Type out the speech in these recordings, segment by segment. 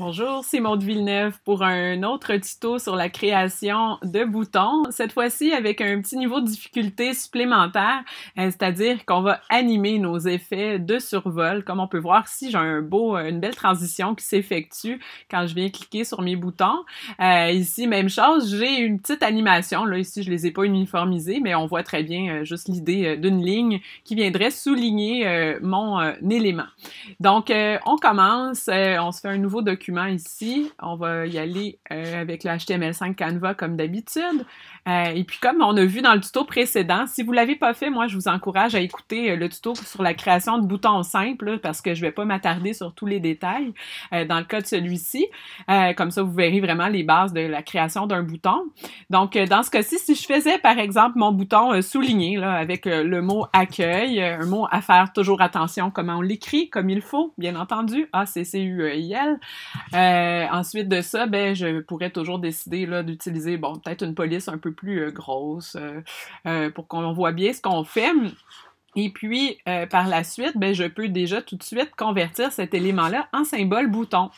Bonjour, c'est Maude Villeneuve pour un autre tuto sur la création de boutons. Cette fois-ci avec un petit niveau de difficulté supplémentaire, c'est-à-dire qu'on va animer nos effets de survol. Comme on peut voir ici, j'ai une belle transition qui s'effectue quand je viens cliquer sur mes boutons. Ici, même chose, j'ai une petite animation. Là, ici, je les ai pas uniformisés, mais on voit très bien juste l'idée d'une ligne qui viendrait souligner mon élément. Donc, on commence, on se fait un nouveau document ici. On va y aller avec le HTML5 Canva comme d'habitude. Et puis, comme on a vu dans le tuto précédent, si vous l'avez pas fait, moi, je vous encourage à écouter le tuto sur la création de boutons simples parce que je vais pas m'attarder sur tous les détails dans le cas de celui-ci. Comme ça, vous verrez vraiment les bases de la création d'un bouton. Donc, dans ce cas-ci, si je faisais, par exemple, mon bouton souligné là, avec le mot « accueil », un mot à faire toujours attention comment on l'écrit, comme il faut, bien entendu, A-C-C-U-E-I-L. Ensuite de ça, ben, je pourrais toujours décider là, d'utiliser, bon, peut-être une police un peu plus grosse pour qu'on voit bien ce qu'on fait. Et puis, par la suite, ben, je peux déjà tout de suite convertir cet élément-là en symbole bouton.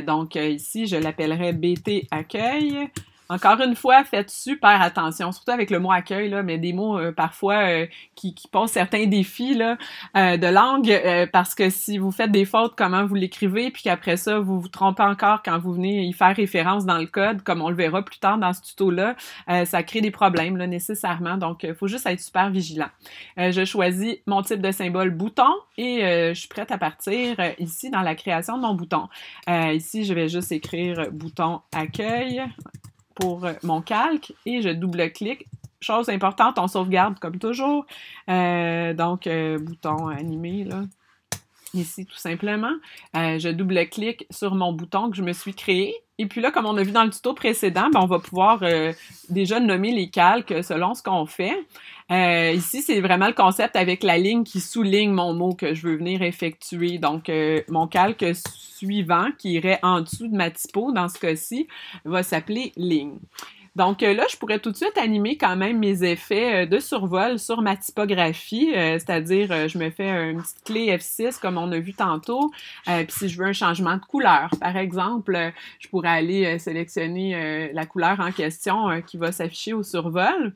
Donc, ici, je l'appellerai BT accueil. Encore une fois, faites super attention, surtout avec le mot accueil, là, mais des mots parfois qui posent certains défis là, de langue, parce que si vous faites des fautes, comment vous l'écrivez, puis qu'après ça, vous vous trompez encore quand vous venez y faire référence dans le code, comme on le verra plus tard dans ce tuto-là, ça crée des problèmes là, nécessairement, donc il faut juste être super vigilant. Je choisis mon type de symbole bouton et je suis prête à partir ici dans la création de mon bouton. Ici, je vais juste écrire bouton accueil pour mon calque et je double-clique. Chose importante, on sauvegarde comme toujours. Donc, bouton animé, là. Ici, tout simplement. Je double-clique sur mon bouton que je me suis créé. Et puis là, comme on a vu dans le tuto précédent, ben, on va pouvoir déjà nommer les calques selon ce qu'on fait. Ici, c'est vraiment le concept avec la ligne qui souligne mon mot que je veux venir effectuer. Donc, mon calque suivant, qui irait en dessous de ma typo, dans ce cas-ci, va s'appeler ligne. Donc là, je pourrais tout de suite animer quand même mes effets de survol sur ma typographie, c'est-à-dire je me fais une petite clé F6 comme on a vu tantôt, puis si je veux un changement de couleur, par exemple, je pourrais aller sélectionner la couleur en question qui va s'afficher au survol.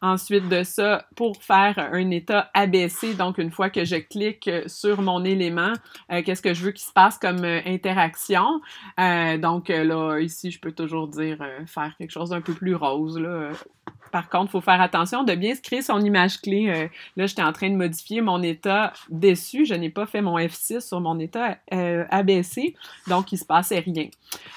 Ensuite de ça, pour faire un état abaissé, donc une fois que je clique sur mon élément, qu'est-ce que je veux qu'il se passe comme interaction? Donc là, ici, je peux toujours dire faire quelque chose d'un peu plus rose, là. Par contre, il faut faire attention de bien se créer son image clé. Là, j'étais en train de modifier mon état dessus. Je n'ai pas fait mon F6 sur mon état abaissé, donc il se passait rien.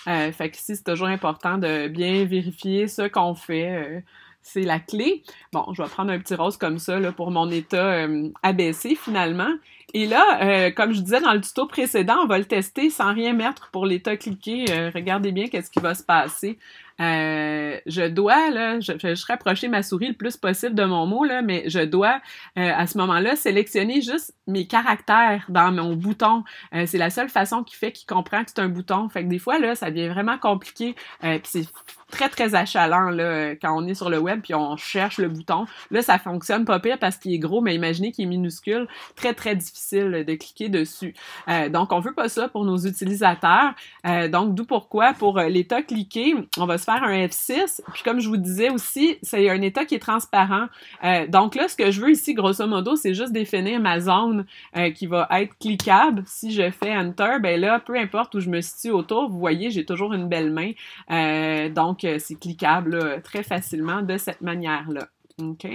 Fait que ici, c'est toujours important de bien vérifier ce qu'on fait. C'est la clé. Bon, je vais prendre un petit rose comme ça là, pour mon état abaissé finalement. Et là, comme je disais dans le tuto précédent, on va le tester sans rien mettre pour l'état cliqué. Regardez bien qu'est-ce qui va se passer. Je dois, là, je rapprocher ma souris le plus possible de mon mot, là, mais je dois, à ce moment-là, sélectionner juste mes caractères dans mon bouton. C'est la seule façon qui fait qu'il comprend que c'est un bouton. Fait que des fois, là, ça devient vraiment compliqué. Puis c'est très, très achalant, là, quand on est sur le web puis on cherche le bouton. Là, ça fonctionne pas pire parce qu'il est gros, mais imaginez qu'il est minuscule. Très, très difficile de cliquer dessus. Donc, on veut pas ça pour nos utilisateurs. Donc, d'où pourquoi, pour l'état cliqué, on va se faire un F6. Puis, comme je vous disais aussi, c'est un état qui est transparent. Donc là, ce que je veux ici, grosso modo, c'est juste définir ma zone qui va être cliquable. Si je fais Enter, ben là, peu importe où je me situe autour, vous voyez, j'ai toujours une belle main. Donc, c'est cliquable là, très facilement de cette manière-là. OK?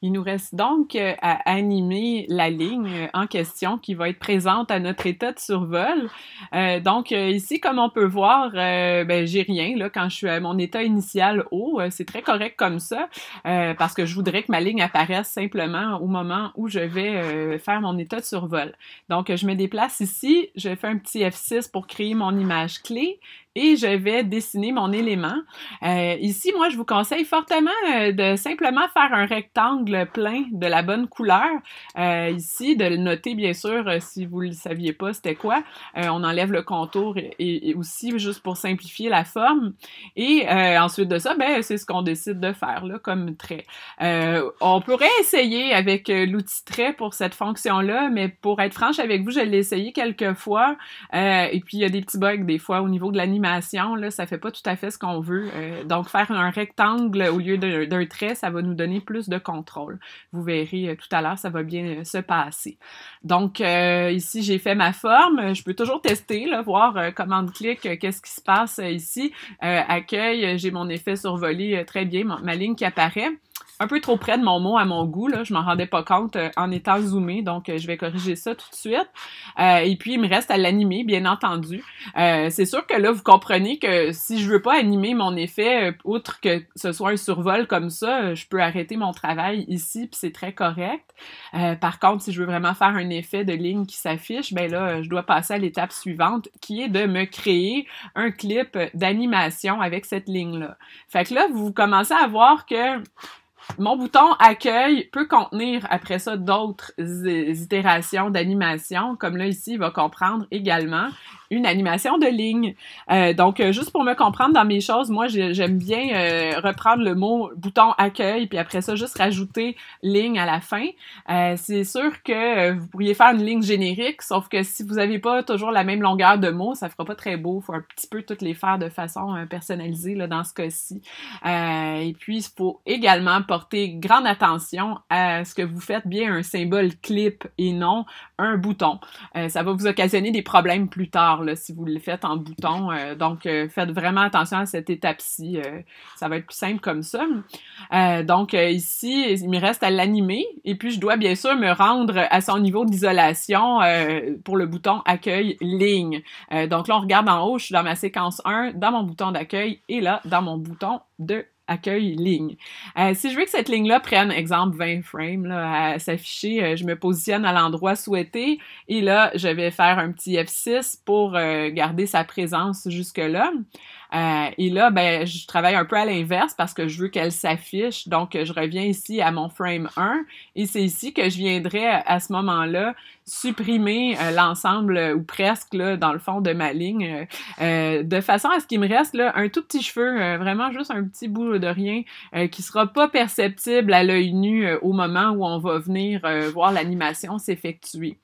Il nous reste donc à animer la ligne en question qui va être présente à notre état de survol. Donc ici, comme on peut voir, ben j'ai rien là quand je suis à mon état initial haut. C'est très correct comme ça parce que je voudrais que ma ligne apparaisse simplement au moment où je vais faire mon état de survol. Donc je me déplace ici, je fais un petit F6 pour créer mon image clé et je vais dessiner mon élément. Ici, moi, je vous conseille fortement de simplement faire un rectangle plein de la bonne couleur. Ici, de le noter, bien sûr, si vous ne le saviez pas, c'était quoi. On enlève le contour et aussi juste pour simplifier la forme. Et ensuite de ça, ben c'est ce qu'on décide de faire là, comme trait. On pourrait essayer avec l'outil trait pour cette fonction-là, mais pour être franche avec vous, je l'ai essayé quelques fois. Et puis, il y a des petits bugs des fois au niveau de l'animation. Là, ça fait pas tout à fait ce qu'on veut. Donc, faire un rectangle au lieu d'un trait, ça va nous donner plus de contrôle. Vous verrez tout à l'heure, ça va bien se passer. Donc, ici, j'ai fait ma forme. Je peux toujours tester, là, voir commande-clic, qu'est-ce qui se passe ici. Accueil, j'ai mon effet survolé très bien, ma ligne qui apparaît. Un peu trop près de mon mot à mon goût, là, je m'en rendais pas compte en étant zoomé, donc je vais corriger ça tout de suite. Et puis, il me reste à l'animer, bien entendu. C'est sûr que là, vous comprenez que si je veux pas animer mon effet, outre que ce soit un survol comme ça, je peux arrêter mon travail ici, puis c'est très correct. Par contre, si je veux vraiment faire un effet de ligne qui s'affiche, ben là, je dois passer à l'étape suivante, qui est de me créer un clip d'animation avec cette ligne-là. Fait que là, vous commencez à voir que mon bouton accueil peut contenir après ça d'autres itérations d'animation, comme là ici, il va comprendre également une animation de ligne. Donc, juste pour me comprendre dans mes choses, moi, j'aime bien reprendre le mot bouton accueil, puis après ça, juste rajouter ligne à la fin. C'est sûr que vous pourriez faire une ligne générique, sauf que si vous n'avez pas toujours la même longueur de mots, ça fera pas très beau. Il faut un petit peu toutes les faire de façon personnalisée là, dans ce cas-ci. Et puis, il faut également porter grande attention à ce que vous faites bien un symbole clip et non un bouton. Ça va vous occasionner des problèmes plus tard là, si vous le faites en bouton. Donc, faites vraiment attention à cette étape-ci. Ça va être plus simple comme ça. Donc, ici, il me reste à l'animer. Et puis, je dois bien sûr me rendre à son niveau d'isolation pour le bouton accueil ligne. Donc là, on regarde en haut, je suis dans ma séquence 1, dans mon bouton d'accueil et là, dans mon bouton de accueil ligne. Si je veux que cette ligne-là prenne, exemple, 20 frames là, à s'afficher, je me positionne à l'endroit souhaité et là, je vais faire un petit F6 pour garder sa présence jusque-là. Et là, ben, je travaille un peu à l'inverse parce que je veux qu'elle s'affiche. Donc, je reviens ici à mon frame 1 et c'est ici que je viendrai à ce moment-là supprimer l'ensemble ou presque là, dans le fond de ma ligne de façon à ce qu'il me reste là, un tout petit cheveu, vraiment juste un petit bout de rien qui sera pas perceptible à l'œil nu au moment où on va venir voir l'animation s'effectuer.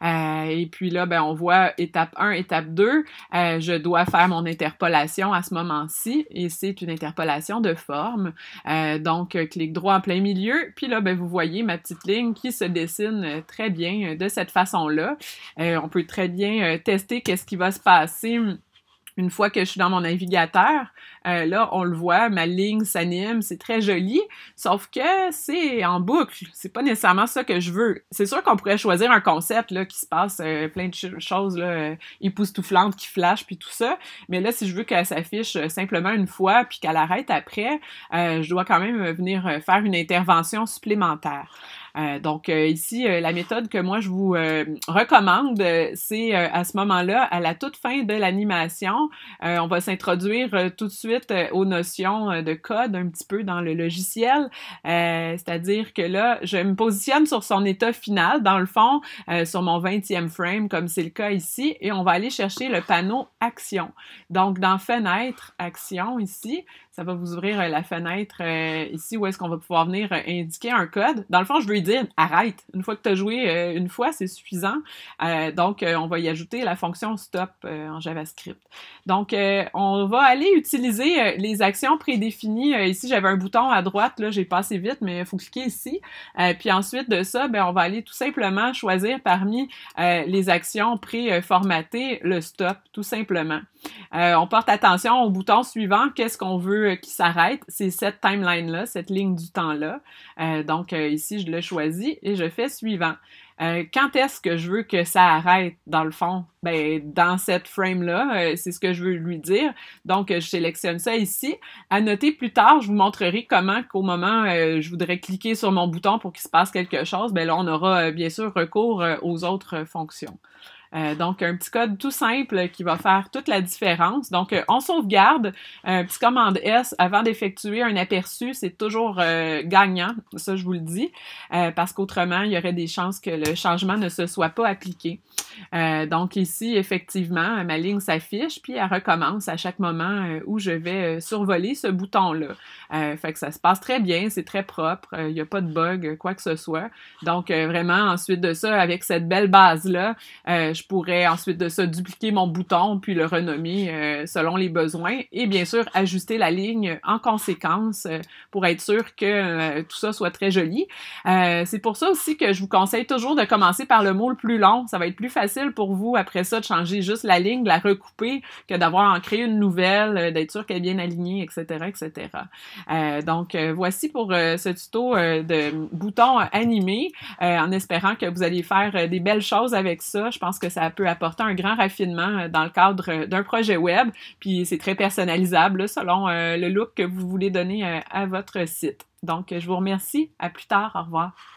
Et puis là, ben, on voit étape 1, étape 2. Je dois faire mon interpolation à ce moment-ci et c'est une interpolation de forme. Donc, clic droit en plein milieu. Puis là, ben, vous voyez ma petite ligne qui se dessine très bien de cette façon-là. On peut très bien tester qu'est-ce qui va se passer une fois que je suis dans mon navigateur. Là, on le voit, ma ligne s'anime, c'est très joli, sauf que c'est en boucle. C'est pas nécessairement ça que je veux. C'est sûr qu'on pourrait choisir un concept là qui se passe plein de choses là époustouflantes qui flashent puis tout ça, mais là, si je veux qu'elle s'affiche simplement une fois puis qu'elle arrête après, je dois quand même venir faire une intervention supplémentaire. Donc ici, la méthode que moi je vous recommande, c'est à ce moment-là, à la toute fin de l'animation, on va s'introduire tout de suite aux notions de code un petit peu dans le logiciel, c'est-à-dire que là, je me positionne sur son état final, dans le fond, sur mon 20e frame, comme c'est le cas ici, et on va aller chercher le panneau Action. Donc, dans Fenêtre, Action, ici, ça va vous ouvrir la fenêtre ici où est-ce qu'on va pouvoir venir indiquer un code. Dans le fond, je veux lui dire « Arrête ». Une fois que tu as joué une fois, c'est suffisant. Donc, on va y ajouter la fonction « Stop » en JavaScript. Donc, on va aller utiliser les actions prédéfinies. Ici, j'avais un bouton à droite, là, j'ai passé vite, mais il faut cliquer ici. Puis ensuite de ça, ben, on va aller tout simplement choisir parmi les actions préformatées le « Stop », tout simplement. On porte attention au bouton suivant. Qu'est-ce qu'on veut qui s'arrête? C'est cette timeline-là, cette ligne du temps-là. Donc, ici, je le choisis et je fais suivant. Quand est-ce que je veux que ça arrête, dans le fond? Ben, dans cette frame-là, c'est ce que je veux lui dire. Donc, je sélectionne ça ici. À noter plus tard, je vous montrerai comment qu'au moment je voudrais cliquer sur mon bouton pour qu'il se passe quelque chose, ben là, on aura bien sûr recours aux autres fonctions. Donc, un petit code tout simple qui va faire toute la différence. Donc, on sauvegarde. Un petit commande S avant d'effectuer un aperçu, c'est toujours gagnant. Ça, je vous le dis. Parce qu'autrement, il y aurait des chances que le changement ne se soit pas appliqué. Donc ici, effectivement, ma ligne s'affiche, puis elle recommence à chaque moment où je vais survoler ce bouton-là. Fait que ça se passe très bien, c'est très propre, il n'y a pas de bug, quoi que ce soit. Donc vraiment, ensuite de ça, avec cette belle base-là, je pourrais ensuite de ça dupliquer mon bouton, puis le renommer selon les besoins, et bien sûr, ajuster la ligne en conséquence pour être sûr que tout ça soit très joli. C'est pour ça aussi que je vous conseille toujours de commencer par le mot le plus long. Ça va être plus facile pour vous après ça de changer juste la ligne, de la recouper, que d'avoir en créé une nouvelle, d'être sûr qu'elle est bien alignée, etc., etc. Donc, voici pour ce tuto de boutons animés, en espérant que vous allez faire des belles choses avec ça. Je pense que ça peut apporter un grand raffinement dans le cadre d'un projet web, puis c'est très personnalisable là, selon le look que vous voulez donner à votre site. Donc, je vous remercie. À plus tard. Au revoir.